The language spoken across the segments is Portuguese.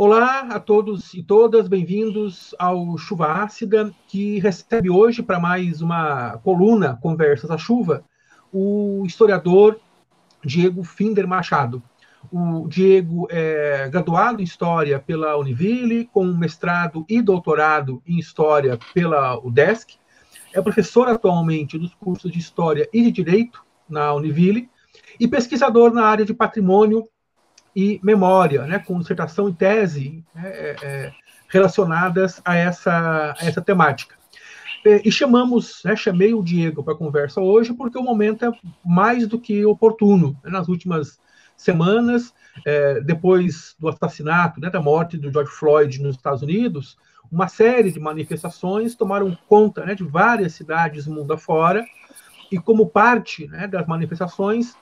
Olá a todos e todas, bem-vindos ao Chuva Ácida, que recebe hoje para mais uma coluna Conversas à Chuva, o historiador Diego Finder Machado. O Diego é graduado em História pela Univille, com mestrado e doutorado em História pela UDESC, é professor atualmente dos cursos de História e de Direito na Univille e pesquisador na área de patrimônio e memória, né, com dissertação e tese relacionadas a essa temática. E chamei o Diego para a conversa hoje porque o momento é mais do que oportuno. Nas últimas semanas, depois do assassinato, da morte do George Floyd nos Estados Unidos, uma série de manifestações tomaram conta de várias cidades mundo afora, e como parte das manifestações,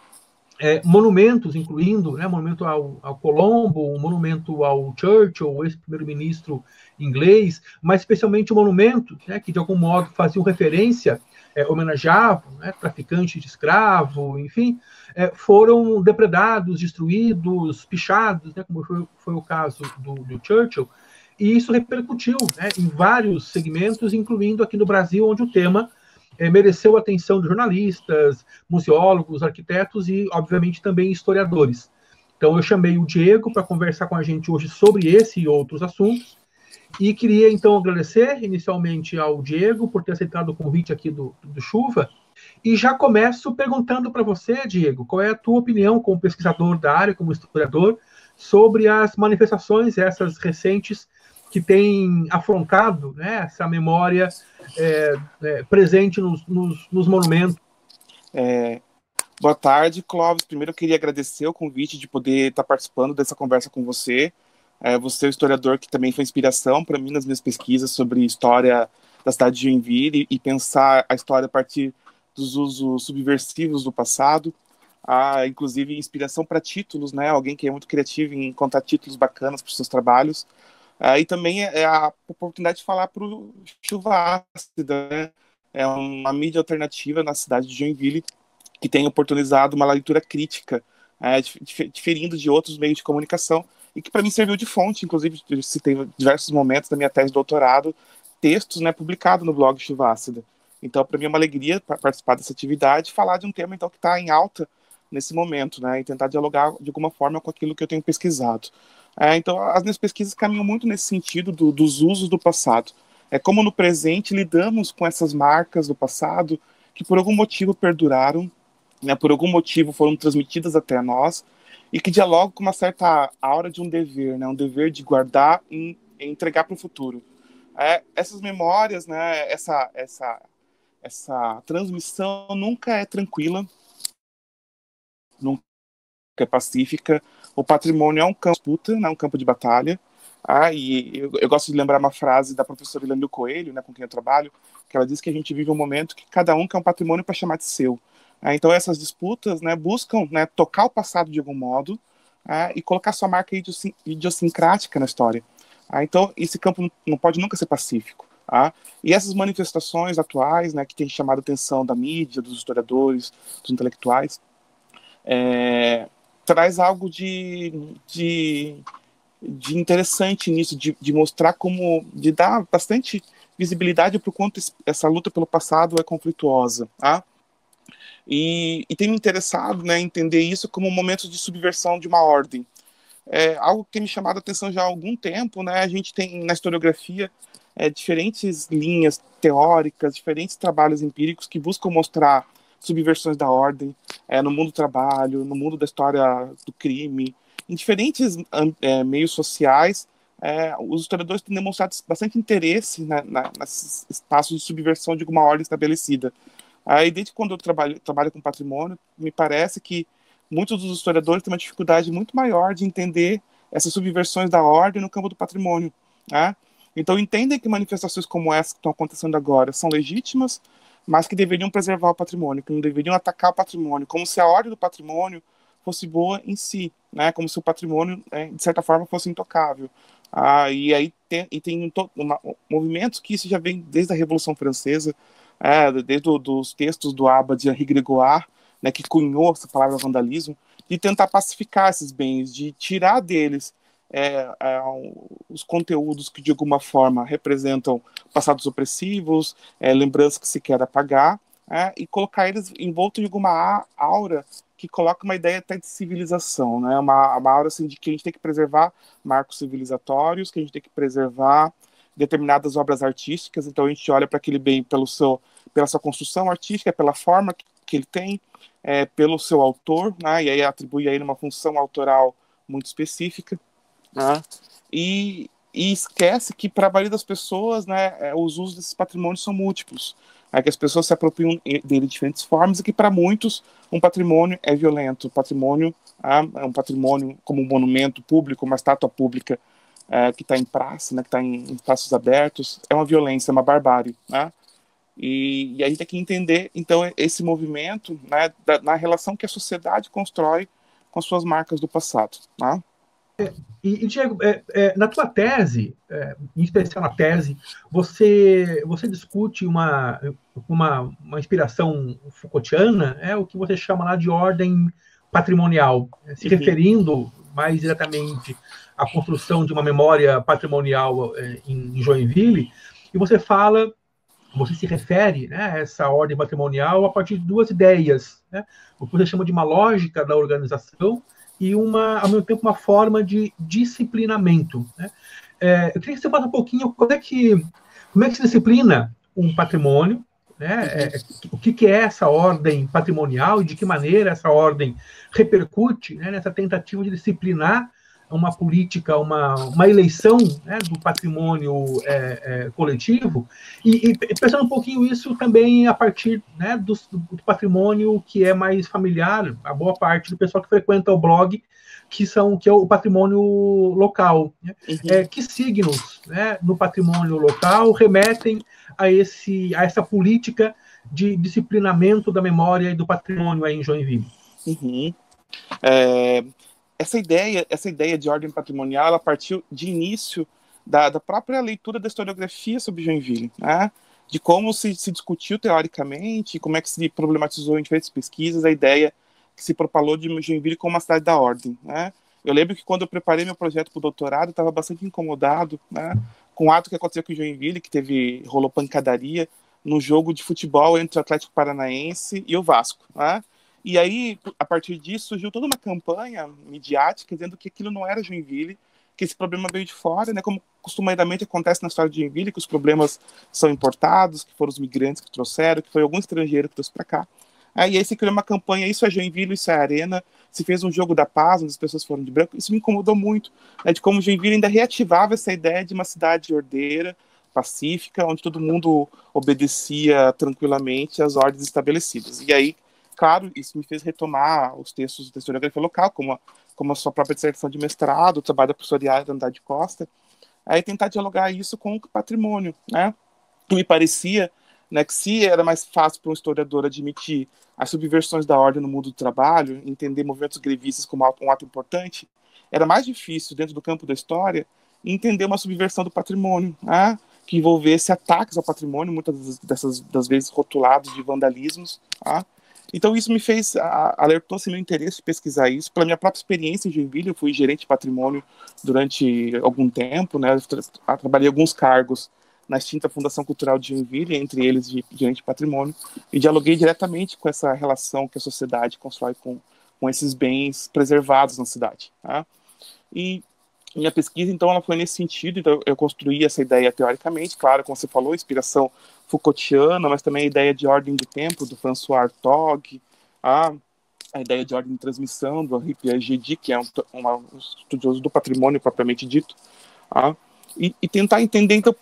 monumentos, incluindo monumento ao Colombo, um monumento ao Churchill, o ex-primeiro-ministro inglês, mas especialmente monumentos que, de algum modo, faziam referência, homenageavam traficantes de escravo, enfim, foram depredados, destruídos, pichados, como foi o caso do Churchill, e isso repercutiu em vários segmentos, incluindo aqui no Brasil, onde o tema mereceu a atenção de jornalistas, museólogos, arquitetos e, obviamente, também historiadores. Então, eu chamei o Diego para conversar com a gente hoje sobre esse e outros assuntos, e queria, então, agradecer inicialmente ao Diego por ter aceitado o convite aqui do Chuva, e já começo perguntando para você, Diego, qual é a tua opinião como pesquisador da área, como historiador, sobre as manifestações, essas recentes, que têm afrontado essa memória presente nos monumentos. Boa tarde, Clóvis. Primeiro eu queria agradecer o convite de poder estar participando dessa conversa com você. Você é um historiador que também foi inspiração para mim nas minhas pesquisas sobre história da cidade de Joinville e pensar a história a partir dos usos subversivos do passado. Inclusive inspiração para títulos, alguém que é muito criativo em contar títulos bacanas para os seus trabalhos. E também é a oportunidade de falar para o Chuva Ácida, né? É uma mídia alternativa na cidade de Joinville que tem oportunizado uma leitura crítica, diferindo de outros meios de comunicação, e que para mim serviu de fonte. Inclusive, eu citei diversos momentos da minha tese de doutorado, textos publicados no blog Chuva Ácida. Então, para mim é uma alegria participar dessa atividade, falar de um tema então, que está em alta nesse momento, e tentar dialogar de alguma forma com aquilo que eu tenho pesquisado. Então, as minhas pesquisas caminham muito nesse sentido dos usos do passado. Como no presente lidamos com essas marcas do passado que por algum motivo perduraram, por algum motivo foram transmitidas até nós, e que dialogam com uma certa aura de um dever, um dever de guardar e entregar para o futuro. Essas memórias, essa transmissão nunca é tranquila, nunca é pacífica. O patrimônio é um campo de disputa, um campo de batalha. E eu gosto de lembrar uma frase da professora Ilana Coelho, com quem eu trabalho, que ela diz que a gente vive um momento que cada um quer um patrimônio para chamar de seu. Então essas disputas buscam tocar o passado de algum modo e colocar sua marca idiosincrática na história. Então esse campo não pode nunca ser pacífico. E essas manifestações atuais, que têm chamado a atenção da mídia, dos historiadores, dos intelectuais, traz algo de interessante nisso, de mostrar como, de dar bastante visibilidade para o quanto essa luta pelo passado é conflituosa. E tem me interessado em entender isso como um momento de subversão de uma ordem. Algo que tem me chamado a atenção já há algum tempo. A gente tem na historiografia diferentes linhas teóricas, diferentes trabalhos empíricos que buscam mostrar subversões da ordem no mundo do trabalho, no mundo da história do crime, em diferentes meios sociais. Os historiadores têm demonstrado bastante interesse nesses espaços de subversão de alguma ordem estabelecida. E desde quando eu trabalho com patrimônio, me parece que muitos dos historiadores têm uma dificuldade muito maior de entender essas subversões da ordem no campo do patrimônio. Então entendem que manifestações como essa que estão acontecendo agora são legítimas, mas que deveriam preservar o patrimônio, que não deveriam atacar o patrimônio, como se a ordem do patrimônio fosse boa em si, como se o patrimônio, de certa forma, fosse intocável. E aí tem movimentos que isso já vem desde a Revolução Francesa, desde os textos do Abba de Henri Grégoire, que cunhou essa palavra vandalismo, de tentar pacificar esses bens, de tirar deles os conteúdos que de alguma forma representam passados opressivos, lembranças que se quer apagar, e colocar eles envoltos em alguma aura que coloca uma ideia até de civilização, né? Uma aura assim, de que a gente tem que preservar marcos civilizatórios, que a gente tem que preservar determinadas obras artísticas. Então a gente olha para aquele bem pela sua construção artística, pela forma que ele tem, pelo seu autor, né? E aí atribui a ele uma função autoral muito específica, né? E esquece que para a maioria das pessoas, né, os usos desses patrimônios são múltiplos, que as pessoas se apropriam dele de diferentes formas, e que para muitos um patrimônio é violento. O patrimônio é um patrimônio como um monumento público, uma estátua pública que está em praça, né, que está em espaços abertos, é uma violência, é uma barbárie, né? E a gente tem que entender, então, esse movimento, né, na relação que a sociedade constrói com as suas marcas do passado, né? E Diego, na tua tese, em especial na tese, você discute uma inspiração Foucaultiana, o que você chama lá de ordem patrimonial, se referindo mais diretamente à construção de uma memória patrimonial em Joinville, e você se refere, né, a essa ordem patrimonial a partir de duas ideias, né, o que você chama de uma lógica da organização e ao mesmo tempo, uma forma de disciplinamento, né? Eu queria que você falasse um pouquinho como é que se disciplina um patrimônio, né? O que é essa ordem patrimonial e de que maneira essa ordem repercute, né, nessa tentativa de disciplinar uma política, uma eleição, né, do patrimônio coletivo, e pensando um pouquinho isso também a partir, né, do patrimônio que é mais familiar, a boa parte do pessoal que frequenta o blog, que é o patrimônio local. Né? Que signos, né, no patrimônio local remetem a essa política de disciplinamento da memória e do patrimônio aí em Joinville? Essa ideia de ordem patrimonial, ela partiu de início da própria leitura da historiografia sobre Joinville, né? De como se discutiu teoricamente, como é que se problematizou em diferentes pesquisas a ideia que se propalou de Joinville como uma cidade da ordem, né? Eu lembro que quando eu preparei meu projeto para o doutorado, eu estava bastante incomodado, né, com o ato que aconteceu com Joinville, que rolou pancadaria no jogo de futebol entre o Atlético Paranaense e o Vasco, né? E aí, a partir disso, surgiu toda uma campanha midiática dizendo que aquilo não era Joinville, que esse problema veio de fora, né, como costumeiramente acontece na história de Joinville, que os problemas são importados, que foram os migrantes que trouxeram, que foi algum estrangeiro que trouxe para cá. E aí se criou uma campanha, isso é Joinville, isso é Arena, se fez um jogo da paz, onde as pessoas foram de branco. Isso me incomodou muito, né, de como Joinville ainda reativava essa ideia de uma cidade ordeira, pacífica, onde todo mundo obedecia tranquilamente às ordens estabelecidas. E aí, claro, isso me fez retomar os textos da historiografia local, como a sua própria dissertação de mestrado, o trabalho da professora Yara Andrade Costa, aí tentar dialogar isso com o patrimônio, né? E me parecia, né, que se era mais fácil para um historiador admitir as subversões da ordem no mundo do trabalho, entender movimentos grevistas como um ato importante, era mais difícil, dentro do campo da história, entender uma subversão do patrimônio, né, que envolvesse ataques ao patrimônio, muitas das vezes rotulados de vandalismos. Tá? Então isso me fez, alertou assim, meu interesse de pesquisar isso. Pela minha própria experiência em Joinville, eu fui gerente de patrimônio durante algum tempo, né, trabalhei alguns cargos na extinta Fundação Cultural de Joinville, entre eles de gerente de patrimônio, e dialoguei diretamente com essa relação que a sociedade constrói com esses bens preservados na cidade. Tá? E minha pesquisa, então, ela foi nesse sentido, então eu construí essa ideia teoricamente, claro, como você falou, inspiração Foucaultiana, mas também a ideia de ordem de tempo, do François Hartog, a ideia de ordem de transmissão, do Henri Piaget, que é um estudioso do patrimônio propriamente dito, e tentar entender, então,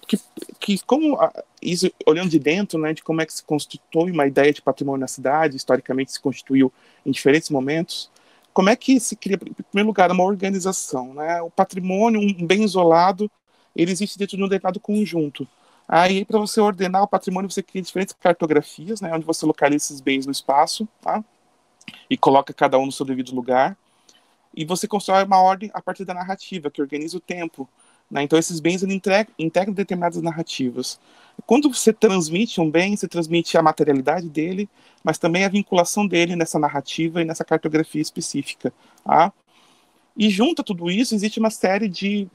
que como isso, olhando de dentro, né, de como é que se constitui uma ideia de patrimônio na cidade, historicamente se constituiu em diferentes momentos, como é que se cria, em primeiro lugar, uma organização, né? O patrimônio, um bem isolado, ele existe dentro de um determinado conjunto. Aí, para você ordenar o patrimônio, você cria diferentes cartografias, né, onde você localiza esses bens no espaço, tá? E coloca cada um no seu devido lugar. E você constrói uma ordem a partir da narrativa, que organiza o tempo. Né? Então, esses bens integram determinadas narrativas. Quando você transmite um bem, você transmite a materialidade dele, mas também a vinculação dele nessa narrativa e nessa cartografia específica. Tá? E junto a tudo isso, existe uma série de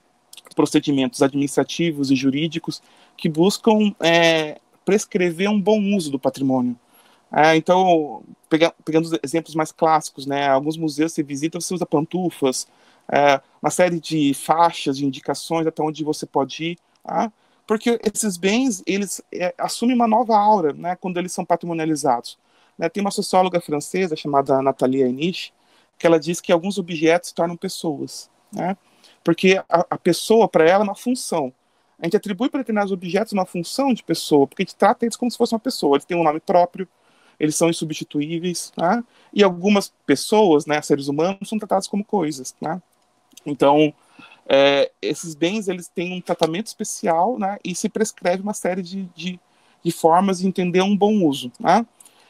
procedimentos administrativos e jurídicos que buscam prescrever um bom uso do patrimônio. Então, pegando os exemplos mais clássicos, né, alguns museus você visita, você usa pantufas, uma série de faixas, de indicações até onde você pode ir, porque esses bens, eles assumem uma nova aura, né, quando eles são patrimonializados. Né, tem uma socióloga francesa chamada Nathalie Arnich, que ela diz que alguns objetos se tornam pessoas, né, porque a pessoa, para ela, é uma função. A gente atribui para determinados objetos uma função de pessoa, porque a gente trata eles como se fosse uma pessoa, eles têm um nome próprio, eles são insubstituíveis, né? E algumas pessoas, né, seres humanos, são tratados como coisas, né? Então, esses bens, eles têm um tratamento especial, né, e se prescreve uma série de formas de entender um bom uso, né?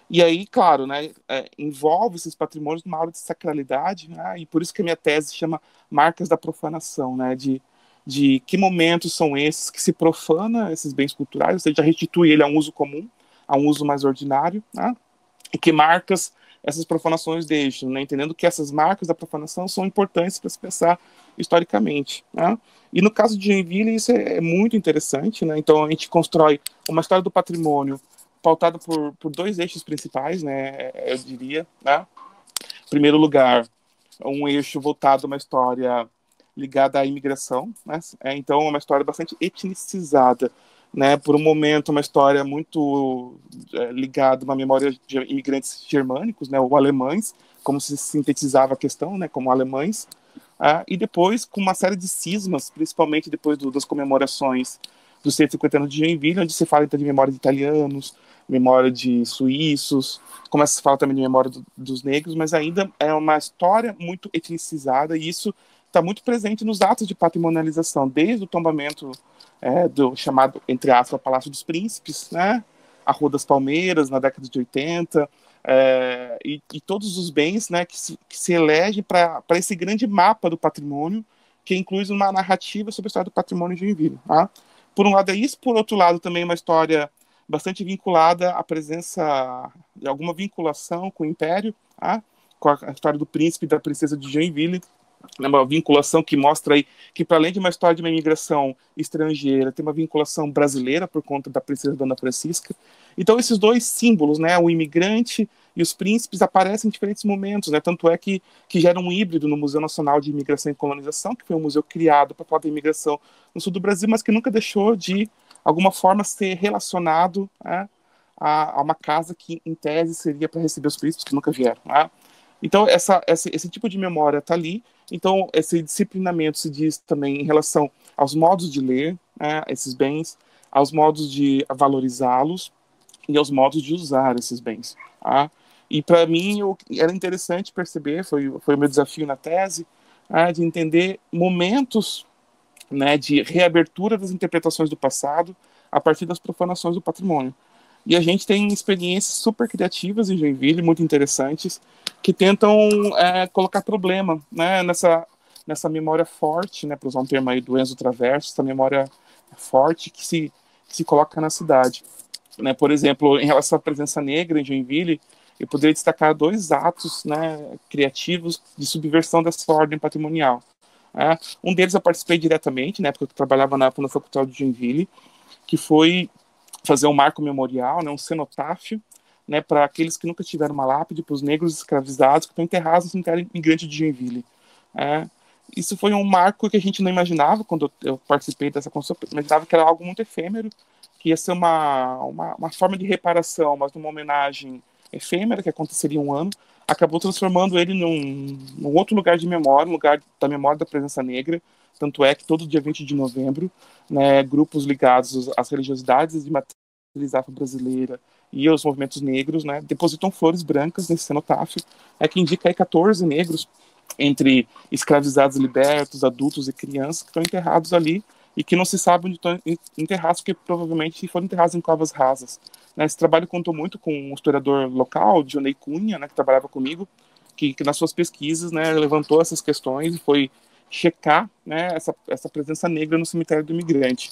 E aí, claro, né, envolve esses patrimônios numa aura de sacralidade, né, e por isso que a minha tese chama Marcas da Profanação, né, de que momentos são esses que se profana esses bens culturais, ou seja, restitui ele a um uso comum, a um uso mais ordinário, né? E que marcas essas profanações deixam, né? Entendendo que essas marcas da profanação são importantes para se pensar historicamente, né? E no caso de Joinville isso é muito interessante, né? Então a gente constrói uma história do patrimônio pautada por dois eixos principais, né? Eu diria, né? Em primeiro lugar, um eixo voltado a uma história ligada à imigração, né? Então é uma história bastante etnicizada, né, por um momento uma história muito ligada a uma memória de imigrantes germânicos, né, ou alemães, como se sintetizava a questão, né, como alemães, e depois com uma série de cismas, principalmente depois das comemorações dos 150 anos de Joinville, onde se fala então de memória de italianos, memória de suíços, começa a se falar também de memória dos negros, mas ainda é uma história muito etnicizada, e isso está muito presente nos atos de patrimonialização, desde o tombamento do chamado, entre aspas, Palácio dos Príncipes, né? A Rua das Palmeiras, na década de 80, e todos os bens, né, que se elegem para esse grande mapa do patrimônio, que inclui uma narrativa sobre a história do patrimônio de Joinville. Tá? Por um lado é isso, por outro lado também uma história bastante vinculada à presença de alguma vinculação com o Império, tá? Com a história do príncipe e da princesa de Joinville, uma vinculação que mostra aí que, para além de uma história de uma imigração estrangeira, tem uma vinculação brasileira por conta da princesa Dona Francisca. Então, esses dois símbolos, né, o imigrante e os príncipes, aparecem em diferentes momentos, né, tanto é que gera um híbrido no Museu Nacional de Imigração e Colonização, que foi um museu criado para falar da imigração no sul do Brasil, mas que nunca deixou de, alguma forma, ser relacionado, né, a uma casa que, em tese, seria para receber os príncipes que nunca vieram. Né? Então, esse tipo de memória está ali. Então, esse disciplinamento se diz também em relação aos modos de ler, né, esses bens, aos modos de valorizá-los e aos modos de usar esses bens. Tá? E, para mim, era interessante perceber, foi o meu desafio na tese, de entender momentos, né, de reabertura das interpretações do passado a partir das profanações do patrimônio. E a gente tem experiências super criativas em Joinville, muito interessantes, que tentam colocar problema, né, nessa memória forte, né, para usar um termo aí do Enzo Traverso, essa memória forte que se coloca na cidade. Né, por exemplo, em relação à presença negra em Joinville, eu poderia destacar dois atos, né, criativos de subversão dessa ordem patrimonial. Um deles eu participei diretamente, né, porque eu trabalhava na Faculdade de Joinville, que foi fazer um marco memorial, né, um cenotáfio, né, para aqueles que nunca tiveram uma lápide, para os negros escravizados que estão enterrados no cemitério imigrante de Joinville. Isso foi um marco que a gente não imaginava quando eu participei dessa construção, eu imaginava que era algo muito efêmero, que ia ser uma forma de reparação, mas numa homenagem efêmera, que aconteceria um ano, acabou transformando ele num outro lugar de memória, um lugar da memória da presença negra. Tanto é que todo dia 20 de novembro, né, grupos ligados às religiosidades de matriz afro-brasileira e aos movimentos negros, né, depositam flores brancas nesse cenotáfio, que indica aí 14 negros, entre escravizados libertos, adultos e crianças, que estão enterrados ali e que não se sabe onde estão enterrados, porque provavelmente foram enterrados em covas rasas. Esse trabalho contou muito com um historiador local, Dionei Cunha, né, que trabalhava comigo, que nas suas pesquisas, né, levantou essas questões e foi checar, né, essa presença negra no cemitério do imigrante.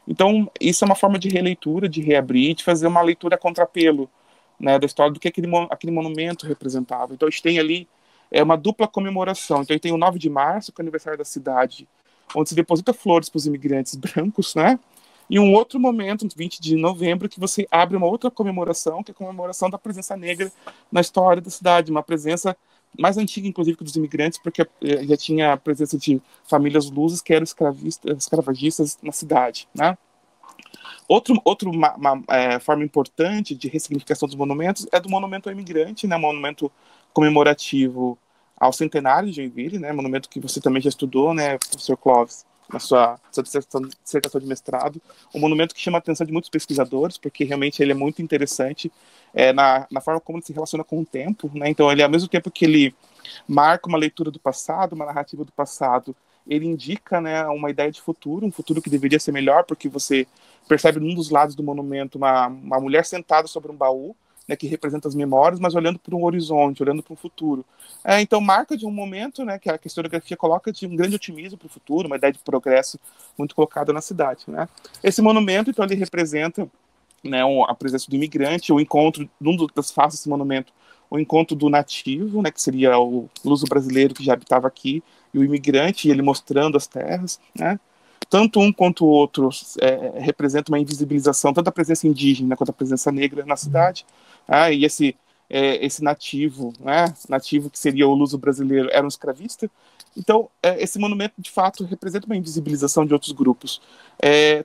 Então, isso é uma forma de releitura, de reabrir, de fazer uma leitura a contrapelo, né, da história do que aquele monumento representava. Então, a gente tem ali é uma dupla comemoração. Então, tem o 9 de março, que é o aniversário da cidade, onde se deposita flores para os imigrantes brancos, né? E um outro momento, 20 de novembro, que você abre uma outra comemoração, que é a comemoração da presença negra na história da cidade, uma presença mais antiga, inclusive, que dos imigrantes, porque já tinha a presença de famílias luzes que eram escravagistas na cidade, né? Outra forma importante de ressignificação dos monumentos é do monumento ao imigrante, né? Monumento comemorativo ao centenário de Joinville, né? Monumento que você também já estudou, né, professor Clóvis, na sua dissertação de mestrado. Um monumento que chama a atenção de muitos pesquisadores, porque realmente ele é muito interessante na forma como ele se relaciona com o tempo, né? Então, ele, ao mesmo tempo que ele marca uma leitura do passado, uma narrativa do passado, ele indica, né, uma ideia de futuro, um futuro que deveria ser melhor, porque você percebe num dos lados do monumento uma mulher sentada sobre um baú, né, que representa as memórias, mas olhando para um horizonte, olhando para um futuro. Então, marca de um momento, né, que a historiografia coloca de um grande otimismo para o futuro, uma ideia de progresso muito colocada na cidade, né? Esse monumento, então, ele representa, né, a presença do imigrante, o encontro, num das faces desse monumento, o encontro do nativo, né, que seria o luso-brasileiro que já habitava aqui, e o imigrante, e ele mostrando as terras, né? Tanto um quanto o outro representa uma invisibilização, tanto da presença indígena quanto a presença negra na cidade. E esse nativo, né, nativo que seria o luso-brasileiro, era um escravista. Então, esse monumento, de fato, representa uma invisibilização de outros grupos.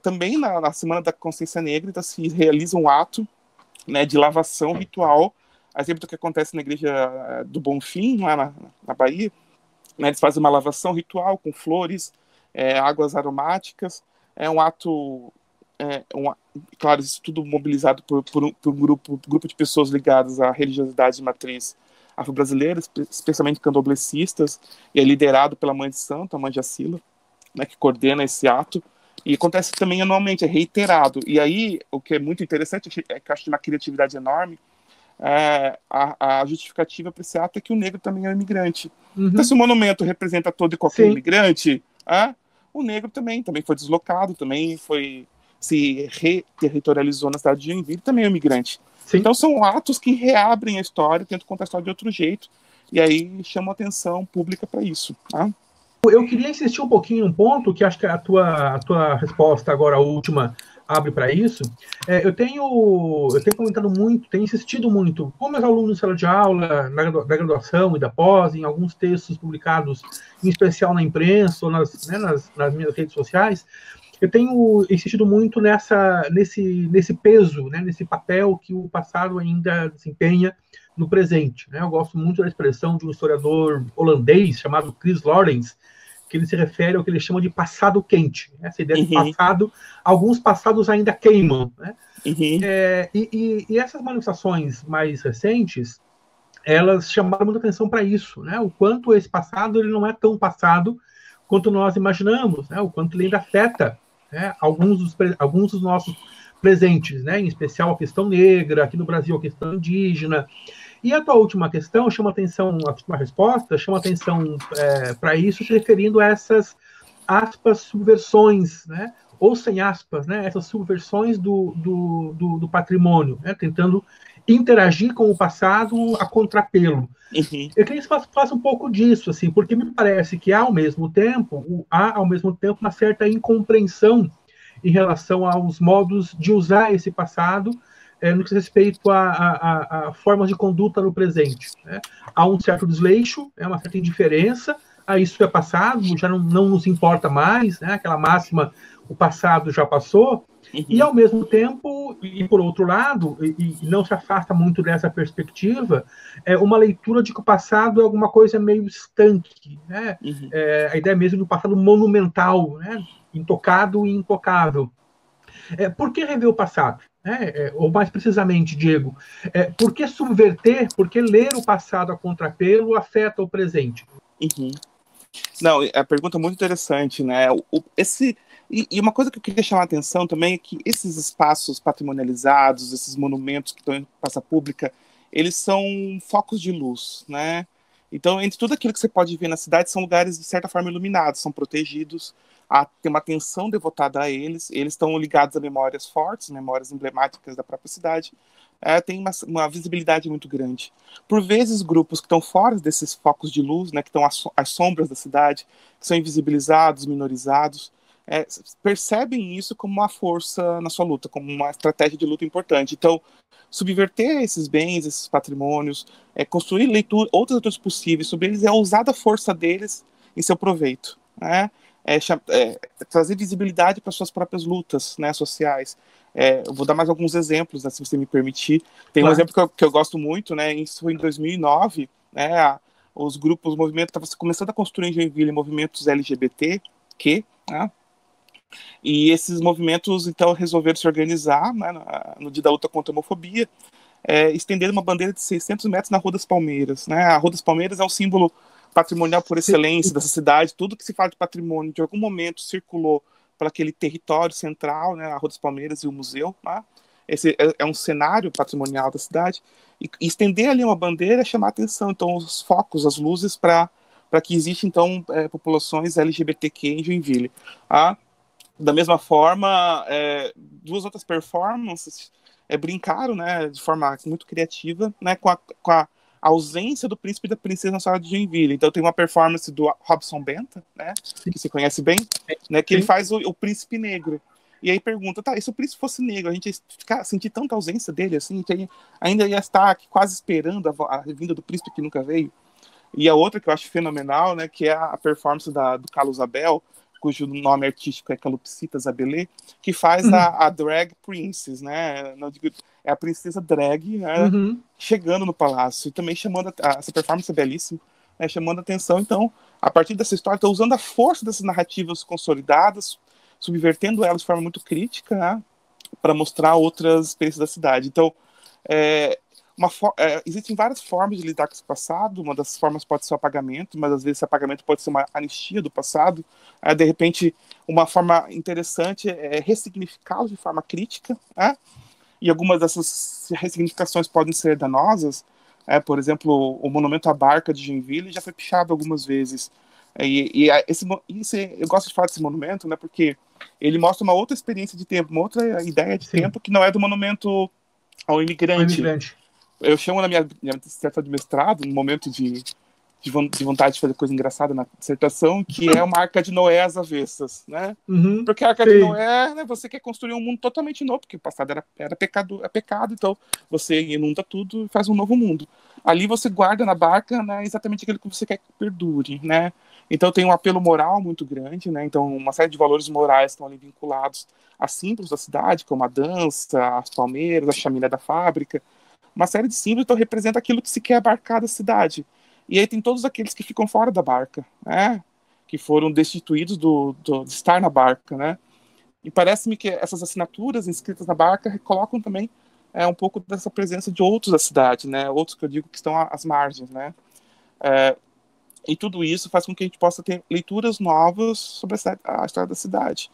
Também, na Semana da Consciência Negra, então, se realiza um ato, né, de lavação ritual, a exemplo do que acontece na Igreja do Bonfim, lá na Bahia, né? Eles fazem uma lavação ritual com flores, águas aromáticas. É um ato, claro, isso tudo mobilizado por um grupo de pessoas ligadas à religiosidade de matriz afro-brasileira, especialmente candomblecistas, e é liderado pela Mãe de Santo, a Mãe Jacila, né, que coordena esse ato. E acontece também anualmente, é reiterado. E aí, o que é muito interessante, é que eu acho que uma criatividade enorme, a justificativa para esse ato é que o negro também é um imigrante. Então, se o monumento representa todo e qualquer imigrante, o negro também foi deslocado, também se reterritorializou na cidade de Joinville, também é um imigrante. Sim. Então, são atos que reabrem a história, tentam contar a história de outro jeito, e aí chamam a atenção pública para isso. Tá? Eu queria insistir um pouquinho num ponto, que acho que a tua resposta agora, a última, abre para isso. Eu tenho comentado muito, tenho insistido muito com meus alunos de sala de aula, da graduação e da pós, em alguns textos publicados, em especial na imprensa ou nas minhas redes sociais. Eu tenho insistido muito nesse peso, né, nesse papel que o passado ainda desempenha no presente. Né? Eu gosto muito da expressão de um historiador holandês chamado Chris Lorenz, que ele se refere ao que ele chama de passado quente. Né? Essa ideia de passado, alguns passados ainda queimam. Né? E essas manifestações mais recentes, elas chamaram muita atenção para isso, né? O quanto esse passado ele não é tão passado quanto nós imaginamos, né? O quanto ele ainda afeta, né, alguns dos nossos presentes, né? Em especial a questão negra, aqui no Brasil a questão indígena. E a tua última questão chama atenção, a tua resposta chama atenção para isso, se referindo a essas, aspas, subversões, né? Ou sem aspas, né? Essas subversões do patrimônio, né? Tentando interagir com o passado a contrapelo. Eu queria que você faça um pouco disso, assim, porque me parece que há ao mesmo tempo uma certa incompreensão em relação aos modos de usar esse passado no que diz respeito a formas de conduta no presente. Né? Há um certo desleixo, uma certa indiferença, isso é passado, já não nos importa mais, né? Aquela máxima, o passado já passou, e ao mesmo tempo, e por outro lado, e não se afasta muito dessa perspectiva, uma leitura de que o passado é alguma coisa meio estanque, né? A ideia mesmo do passado monumental, né? Intocado e intocável. Por que rever o passado? Ou mais precisamente, Diego, por que subverter, por que ler o passado a contrapelo afeta o presente? Não, a pergunta é muito interessante, né? E uma coisa que eu queria chamar a atenção também é que esses espaços patrimonializados, esses monumentos que estão em praça pública, eles são focos de luz, né? Então, entre tudo aquilo que você pode ver na cidade, são lugares, de certa forma, iluminados, são protegidos, tem uma atenção devotada a eles, eles estão ligados a memórias fortes, memórias emblemáticas da própria cidade, tem uma visibilidade muito grande. Por vezes, grupos que estão fora desses focos de luz, né, que estão às sombras da cidade, que são invisibilizados, minorizados, percebem isso como uma força na sua luta, como uma estratégia de luta importante. Então, subverter esses bens, esses patrimônios, construir outras leituras possíveis sobre eles, é usar da força deles em seu proveito, né? Trazer visibilidade para suas próprias lutas, né, sociais. Eu vou dar mais alguns exemplos, né, se você me permitir. Tem um exemplo que eu gosto muito, né, isso foi em 2009, né, os movimentos estavam começando a construir em Joinville movimentos LGBTQ, né, e esses movimentos, então, resolveram se organizar, né, no dia da luta contra a homofobia, estendendo uma bandeira de 600 metros na Rua das Palmeiras, né. A Rua das Palmeiras é um símbolo patrimonial por excelência dessa cidade. Tudo que se fala de patrimônio, de algum momento, circulou para aquele território central, né, a Rua das Palmeiras e o museu. Tá? Esse é um cenário patrimonial da cidade. E estender ali uma bandeira é chamar a atenção. Então, os focos, as luzes, para que exista, então, populações LGBTQ em Joinville. Tá? Da mesma forma, duas outras performances brincaram, né, de forma muito criativa, né, com a ausência do príncipe e da princesa na sala de Joinville. Então tem uma performance do Robson Benta, né, que se conhece bem, né, que ele faz o príncipe negro. E aí pergunta, tá, e se o príncipe fosse negro, a gente ia sentir tanta ausência dele, assim, que ainda ia estar aqui quase esperando a vinda do príncipe que nunca veio. E a outra que eu acho fenomenal, né, que é a performance do Carlos Abel, cujo nome artístico é Calopsita Zabelê, que faz a drag princess, né, não digo, é a princesa drag, né, chegando no palácio, e também chamando, essa performance é belíssima, né, chamando a atenção. Então, a partir dessa história, estou usando a força dessas narrativas consolidadas, subvertendo elas de forma muito crítica, né, para mostrar outras experiências da cidade. Então, existem várias formas de lidar com esse passado. Uma das formas pode ser o apagamento, mas às vezes esse apagamento pode ser uma anistia do passado. De repente, uma forma interessante é ressignificá-lo de forma crítica, né? E algumas dessas ressignificações podem ser danosas. Por exemplo, o monumento à Barca de Joinville já foi pichado algumas vezes. Eu gosto de falar desse monumento, né, porque ele mostra uma outra experiência de tempo, uma outra ideia de tempo que não é do monumento ao imigrante. Eu chamo na minha dissertação de mestrado, um momento de vontade de fazer coisa engraçada na dissertação, que é uma Arca de Noé às avessas, né? Porque a Arca de Noé, né, você quer construir um mundo totalmente novo, porque o passado era pecado, então você inunda tudo e faz um novo mundo. Ali você guarda na barca, né, exatamente aquilo que você quer que perdure, né? Então tem um apelo moral muito grande, né? Então uma série de valores morais estão ali vinculados a símbolos da cidade, como a dança, as palmeiras, a chaminé da fábrica. Uma série de símbolos, então, representa aquilo que se quer abarcar da cidade. E aí tem todos aqueles que ficam fora da barca, né? Que foram destituídos de estar na barca, né? E parece-me que essas assinaturas inscritas na barca colocam também um pouco dessa presença de outros da cidade, né? Outros que eu digo que estão às margens, né? E tudo isso faz com que a gente possa ter leituras novas sobre a história da cidade.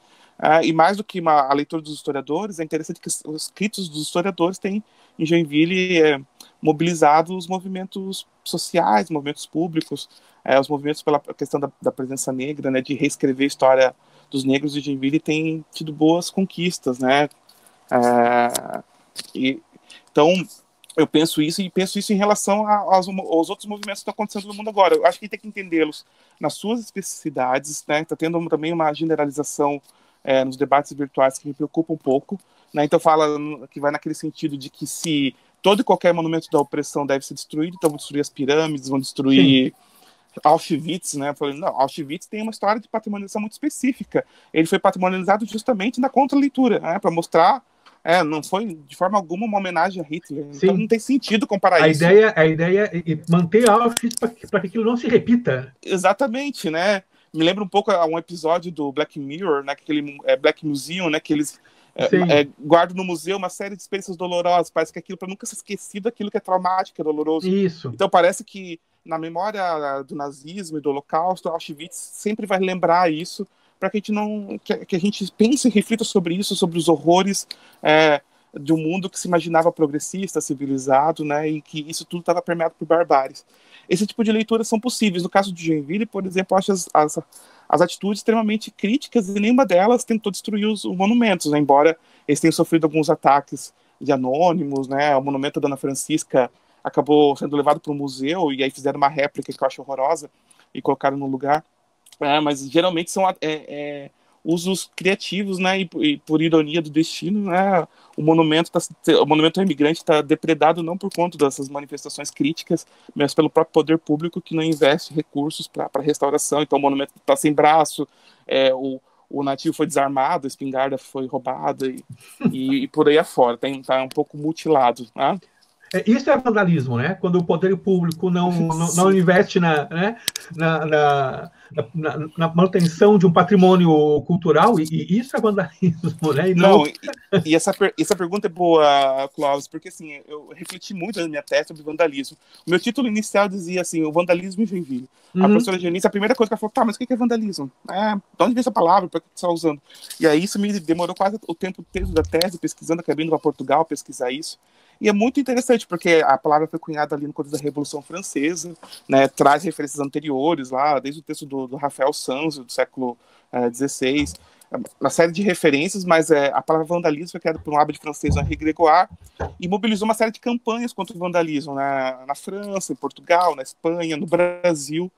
E mais do que a leitura dos historiadores, é interessante que os escritos dos historiadores têm, em Joinville, mobilizado os movimentos sociais, movimentos públicos, os movimentos pela questão da presença negra, né, de reescrever a história dos negros de Joinville, têm tido boas conquistas, né? Então, eu penso isso em relação aos outros movimentos que estão acontecendo no mundo agora. Eu acho que a gente tem que entendê-los nas suas especificidades, né? Está tendo também uma generalização nos debates virtuais que me preocupa um pouco, né? Então fala que vai naquele sentido de que se todo e qualquer monumento da opressão deve ser destruído, então vão destruir as pirâmides, vão destruir Auschwitz, né? Eu falei, não, Auschwitz tem uma história de patrimonialização muito específica. Ele foi patrimonializado justamente na contra-leitura, né? Para mostrar, não foi de forma alguma uma homenagem a Hitler. Sim. Então não tem sentido comparar isso. A ideia é manter Auschwitz para que aquilo não se repita. Exatamente, né? Me lembra um pouco um episódio do Black Mirror, né? Aquele Black Museum, né? Que eles guardam no museu uma série de experiências dolorosas. Parece que aquilo, para nunca ser esquecido, aquilo que é traumático, é doloroso. Isso. Então parece que na memória do nazismo e do Holocausto, Auschwitz sempre vai lembrar isso, para que a gente não que a gente pense e reflita sobre isso, sobre os horrores de um mundo que se imaginava progressista, civilizado, né? E que isso tudo estava permeado por barbáries. Esse tipo de leituras são possíveis. No caso de Joinville, por exemplo, eu acho as atitudes extremamente críticas, e nenhuma delas tentou destruir os monumentos, né? Embora eles tenham sofrido alguns ataques de anônimos, né? O monumento da Dona Francisca acabou sendo levado para o museu, e aí fizeram uma réplica que eu acho horrorosa e colocaram no lugar. Mas geralmente são usos criativos, né? E por ironia do destino, né? O monumento ao imigrante está depredado não por conta dessas manifestações críticas, mas pelo próprio poder público, que não investe recursos para restauração. Então o monumento está sem braço, o nativo foi desarmado, a espingarda foi roubada, e por aí afora, tá um pouco mutilado, né? Isso é vandalismo, né? Quando o poder público não investe né, na manutenção de um patrimônio cultural, e isso é vandalismo, né? Não, e essa pergunta é boa, Clóvis, porque assim, eu refleti muito na minha tese sobre vandalismo. O meu título inicial dizia assim, o vandalismo em Joinville. A professora Eunice, a primeira coisa que ela falou, tá, mas o que é vandalismo? De onde vem essa palavra? Para que você está usando? E aí isso me demorou quase o tempo inteiro da tese, pesquisando, acabei indo para Portugal pesquisar isso. E é muito interessante, porque a palavra foi cunhada ali no contexto da Revolução Francesa, né, traz referências anteriores lá, desde o texto do Rafael Sanzio, do século XVI, uma série de referências, mas a palavra vandalismo foi criada por um abade francês, Henri Grégoire, e mobilizou uma série de campanhas contra o vandalismo na França, em Portugal, na Espanha, no Brasil.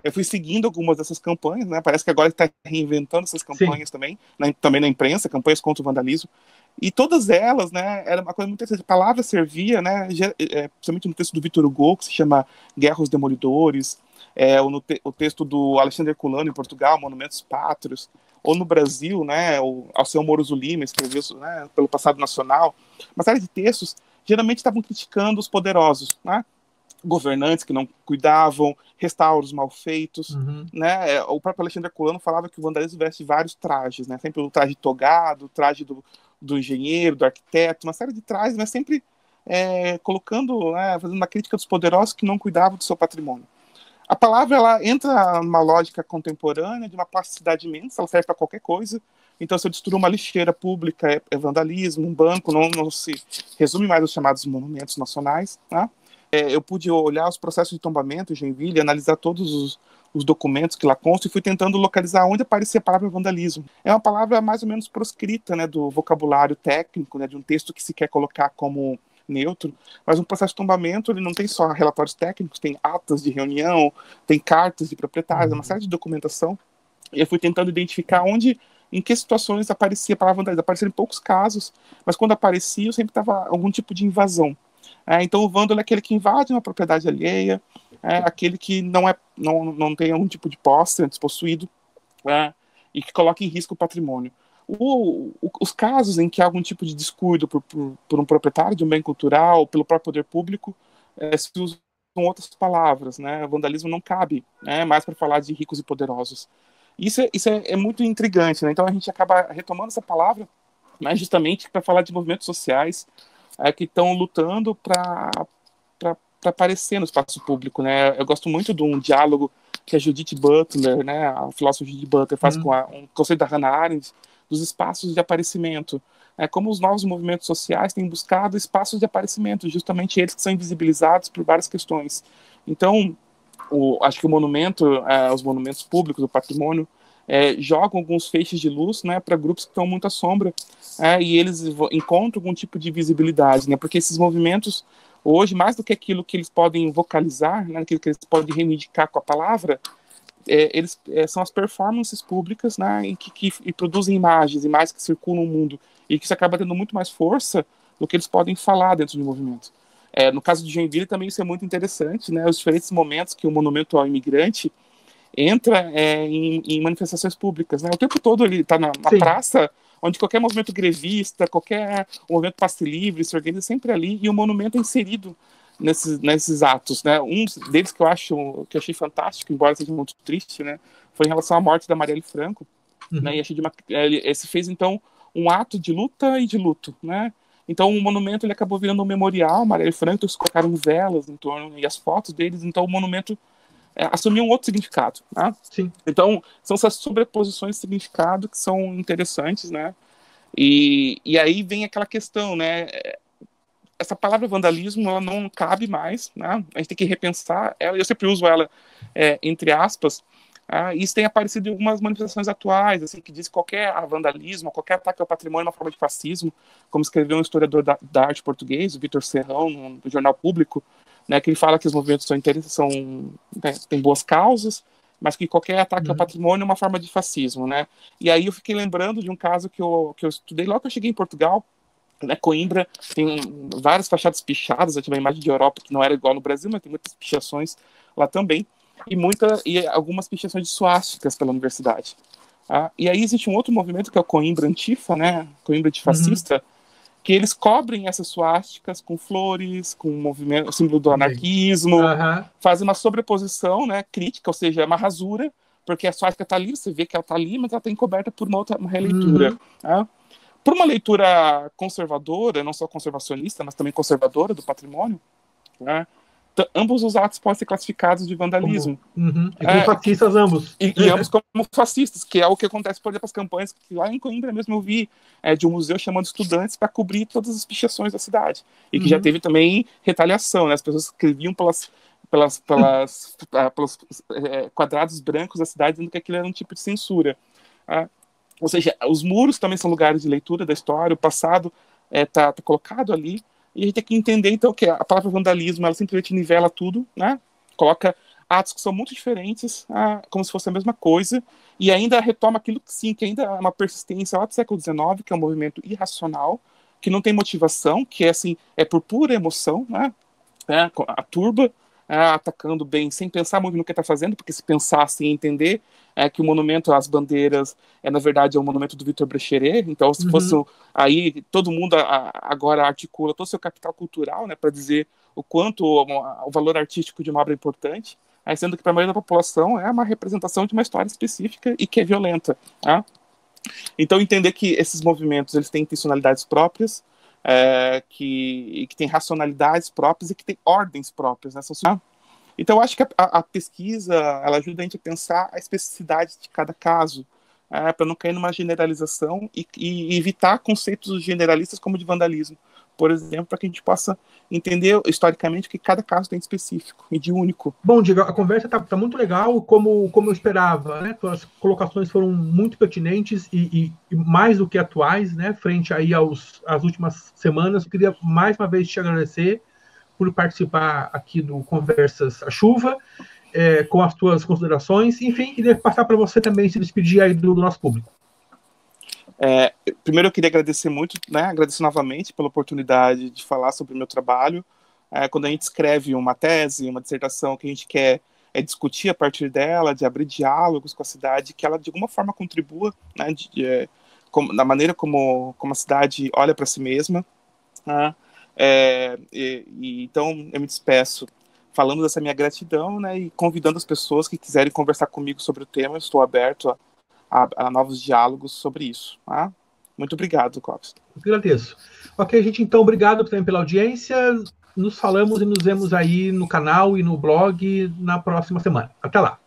Eu fui seguindo algumas dessas campanhas, né? Parece que agora está reinventando essas campanhas também na imprensa, campanhas contra o vandalismo. E todas elas, né, era uma coisa muito interessante. A palavra servia, né, principalmente no texto do Victor Hugo, que se chama Guerra aos Demolidores, ou o texto do Alexandre Herculano, em Portugal, Monumentos Pátrios, ou no Brasil, né, o Alceu Moroso Lima escreveu, né, pelo Passado Nacional. Uma série de textos geralmente estavam criticando os poderosos, né, governantes que não cuidavam, restauros mal feitos, né? O próprio Alexandre Herculano falava que o vandalismo veste vários trajes, né? Sempre o traje togado, o traje do engenheiro, do arquiteto, uma série de trajes, mas sempre colocando, fazendo uma crítica dos poderosos que não cuidavam do seu patrimônio. A palavra, ela entra numa lógica contemporânea de uma plasticidade imensa, ela serve para qualquer coisa. Então, se eu destruir uma lixeira pública, é vandalismo, um banco, não se resume mais aos chamados monumentos nacionais, né? Eu pude olhar os processos de tombamento em Joinville, analisar todos os documentos que lá constam, e fui tentando localizar onde aparecia a palavra vandalismo. É uma palavra mais ou menos proscrita, né, do vocabulário técnico, né, de um texto que se quer colocar como neutro, mas um processo de tombamento, ele não tem só relatórios técnicos, tem atas de reunião, tem cartas de proprietários, uma série de documentação, e eu fui tentando identificar em que situações aparecia a palavra vandalismo. Apareceram em poucos casos, mas quando aparecia, eu sempre estava algum tipo de invasão. Então o vândalo é aquele que invade uma propriedade alheia, aquele que não tem algum tipo de posse, despossuído, e que coloca em risco o patrimônio. Os casos em que há algum tipo de descuido por um proprietário de um bem cultural, pelo próprio poder público, se usam outras palavras, né? O vandalismo não cabe, mais para falar de ricos e poderosos. Isso é muito intrigante, né? Então a gente acaba retomando essa palavra, mas justamente para falar de movimentos sociais que estão lutando para aparecer no espaço público, né? Eu gosto muito de um diálogo que a Judith Butler, né, a filósofa Judith Butler, faz com um conceito da Hannah Arendt, dos espaços de aparecimento. Como os novos movimentos sociais têm buscado espaços de aparecimento, justamente eles que são invisibilizados por várias questões. Então, acho que os monumentos públicos, o patrimônio, jogam alguns feixes de luz, né, para grupos que estão muito à sombra, e eles encontram algum tipo de visibilidade, né, porque esses movimentos, hoje, mais do que aquilo que eles podem vocalizar, né, aquilo que eles podem reivindicar com a palavra, eles são as performances públicas, né, e produzem imagens que circulam no mundo, e que isso acaba tendo muito mais força do que eles podem falar dentro do movimento. No caso de Joinville também isso é muito interessante, né, os diferentes momentos que o monumento ao imigrante entra em manifestações públicas, né? O tempo todo ele está na praça, onde qualquer movimento grevista, qualquer movimento passe livre se organiza sempre ali, e o monumento é inserido nesses atos, né? Um deles que eu achei fantástico, embora seja muito triste, né, foi em relação à morte da Marielle Franco, né? E achei se fez então um ato de luta e de luto, né? Então o monumento ele acabou virando um memorial. Marielle Franco, eles colocaram velas em torno e as fotos deles, então o monumento assumiu um outro significado, né? Sim. Então, são essas sobreposições de significado que são interessantes, né? E aí vem aquela questão, né? Essa palavra vandalismo, ela não cabe mais, né? A gente tem que repensar ela. Eu sempre uso ela, entre aspas, Isso tem aparecido em algumas manifestações atuais, assim, que diz que qualquer vandalismo, qualquer ataque ao patrimônio é uma forma de fascismo, como escreveu um historiador da arte português, o Vitor Serrão, no Jornal Público, né, que ele fala que os movimentos têm boas causas, mas que qualquer ataque ao patrimônio é uma forma de fascismo, né? E aí eu fiquei lembrando de um caso que eu estudei logo que eu cheguei em Portugal, né? Coimbra tem várias fachadas pichadas, eu tive uma imagem de Europa que não era igual no Brasil, mas tem muitas pichações lá também, e algumas pichações de suásticas pela universidade. E aí existe um outro movimento que é o Coimbra Antifa, né? Coimbra Antifascista, que eles cobrem essas suásticas com flores, com o símbolo do anarquismo, fazem uma sobreposição, né, crítica, ou seja, é uma rasura, porque a suástica está ali, você vê que ela está ali, mas ela está encoberta por uma releitura. Por uma leitura conservadora, não só conservacionista, mas também conservadora do patrimônio, né, ambos os atos podem ser classificados de vandalismo. E como fascistas ambos. E ambos como fascistas, que é o que acontece, por exemplo, as campanhas que lá em Coimbra mesmo eu vi de um museu chamando estudantes para cobrir todas as pichações da cidade. E que já teve também retaliação, né? As pessoas escreviam pelos quadrados brancos da cidade, dizendo que aquilo era um tipo de censura. Ou seja, os muros também são lugares de leitura da história, o passado tá colocado ali. E a gente tem que entender, então, que a palavra vandalismo, ela simplesmente nivela tudo, né? Coloca atos que são muito diferentes, como se fosse a mesma coisa, e ainda retoma aquilo que, sim, que ainda é uma persistência lá do século XIX, que é um movimento irracional, que não tem motivação, que assim, é por pura emoção, né? A turba atacando bem, sem pensar muito no que está fazendo, porque se pensasse em entender que o monumento às bandeiras na verdade, é um monumento do Victor Brecheret, então se fosse aí, todo mundo agora articula todo o seu capital cultural, né, para dizer o quanto o valor artístico de uma obra é importante, sendo que para a maioria da população é uma representação de uma história específica e que é violenta. Então entender que esses movimentos eles têm intencionalidades próprias, que têm racionalidades próprias e que têm ordens próprias, né? Então eu acho que a pesquisa ela ajuda a gente a pensar a especificidade de cada caso, para não cair numa generalização e evitar conceitos generalistas como de vandalismo, por exemplo, para que a gente possa entender historicamente o que cada caso tem de específico e de único. Bom, Diego, a conversa tá muito legal, como eu esperava, né? As colocações foram muito pertinentes e mais do que atuais, né? Frente aí às últimas semanas. Eu queria mais uma vez te agradecer por participar aqui do Conversas à Chuva, com as tuas considerações. Enfim, queria passar para você também se despedir aí do nosso público. Primeiro eu queria agradecer muito, né, agradecer novamente pela oportunidade de falar sobre o meu trabalho. Quando a gente escreve uma tese, uma dissertação, que a gente quer discutir a partir dela, de abrir diálogos com a cidade, que ela de alguma forma contribua, né, na maneira como a cidade olha para si mesma. Então eu me despeço falando dessa minha gratidão, né, e convidando as pessoas que quiserem conversar comigo sobre o tema. Eu estou aberto a novos diálogos sobre isso. Muito obrigado, Clóvis. Agradeço. Ok, gente, então obrigado também pela audiência. Nos falamos e nos vemos aí no canal e no blog na próxima semana. Até lá.